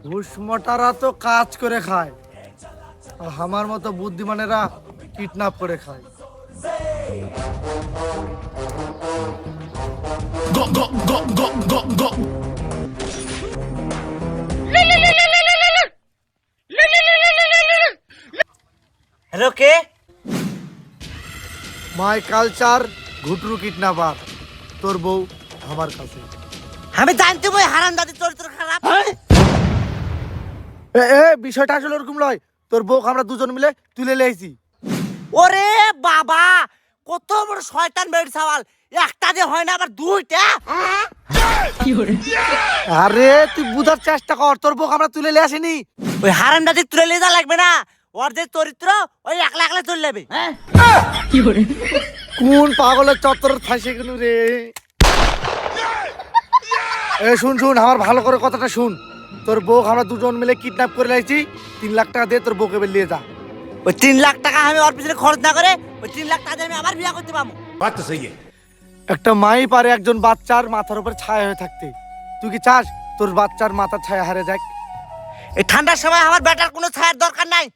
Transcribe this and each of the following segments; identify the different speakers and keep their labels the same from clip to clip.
Speaker 1: ঘুষমটারা তো কাজ করে খায়, আর আমার মতো বুদ্ধিমানেরা কিডন্যাপ করে খায়।
Speaker 2: হ্যালো, কে?
Speaker 1: মাই কালচার ঘুটরু কিডন্যাপার। তোর বউ আমার কাছে।
Speaker 2: আমি জানতে বই হারামজাদির চরিত্র খারাপ।
Speaker 1: বিষয়টা আসলে ওরকম নয়, তোর বউ আমরা দুজন মিলে তুলে লেছি।
Speaker 2: ওরে বাবা, কত বড় শয়তান বেড় সওয়াল, একটা যে হয় না আবার দুইটা।
Speaker 1: আরে তুই বুঝার চেষ্টা কর, তোর বউ আমরা তুলে লে আসিনি।
Speaker 2: ওই হারামজাদির তুলে নিয়ে যা লাগবে না, ওর যে চরিত্র ওই একলা একলা চলে যাবে।
Speaker 1: কোন পাগলের চত্বর ফাঁসে গেল রে? শুন শুন, আমার ভালো করে কথাটা শুন। তোর বউ আমরা দুজন মিলে কিডন্যাপ করে লাইছি। 3 লাখ টাকা দিয়ে তোর বউকে বেরিয়ে যা।
Speaker 2: ওই 3 লাখ টাকা আমি ওর পিছনে খরচ না করে ওই 3 লাখ টাকা দিয়ে আমি আবার বিয়ে করতে পারবো।
Speaker 1: একটা মাই পারে একজন বাচ্চার মাথার উপর ছায়া হয়ে থাকতে। তুই কি চাস তোর বাচ্চার মাথার ছায়া হারে যাক?
Speaker 2: এই ঠান্ডার সময় আমার বেটার কোনো ছায়ার দরকার নাই।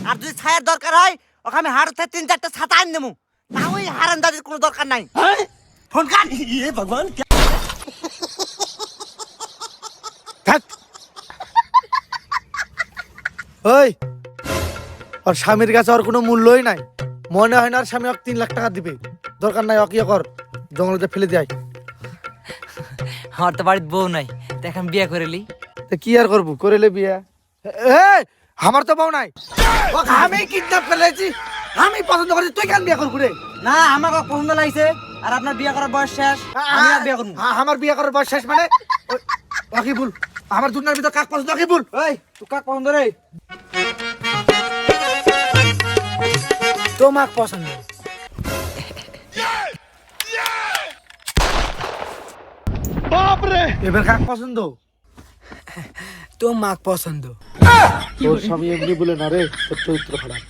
Speaker 2: আর যদি ছায়ার দরকার হয় ওকে আমি হাড় থেকে 3-4টা ছাতা আনি দেবো। তাও ওই হারামজাদির কোনো দরকার নাই। Phone cut. ভগবান
Speaker 1: থাক। ওই ওর স্বামীর কাছে ওর কোনো মূল্যই নাই। মনে হয় না আর স্বামী ওকে 3 লাখ টাকা দিবে। দরকার নাই, ওকে কর জঙ্গলে ফেলে দেয়।
Speaker 2: আমার তো বাড়িতে বউ নাই, এখন বিয়ে করে লি।
Speaker 1: কি আর করবো, করেলে বিয়া। আমার তো বউ নাই, ওকে আমি কিডন্যাপ করে লেছি। আমি পছন্দ করছি, তুই কেন বিয়ে করবি রে?
Speaker 2: না, আমার পছন্দ লাগছে আর আপনার বিয়ে করার বয়স শেষ। আমি আর বিয়ে করবো।
Speaker 1: আমার বিয়ে করার বয়স শেষ মানে? ওকে বল, আমার দুনিয়ার ভিতর কাক পছন্দ, ওকে বল।
Speaker 2: এই তুই কাক পছন্দ রে? তোমাক পছন্দ।
Speaker 1: এবার কাক পছন্দ?
Speaker 2: তোমাক পছন্দ।
Speaker 1: তোর স্বামী এমনি বলে না রে, তোর চরিত্র খারাপ।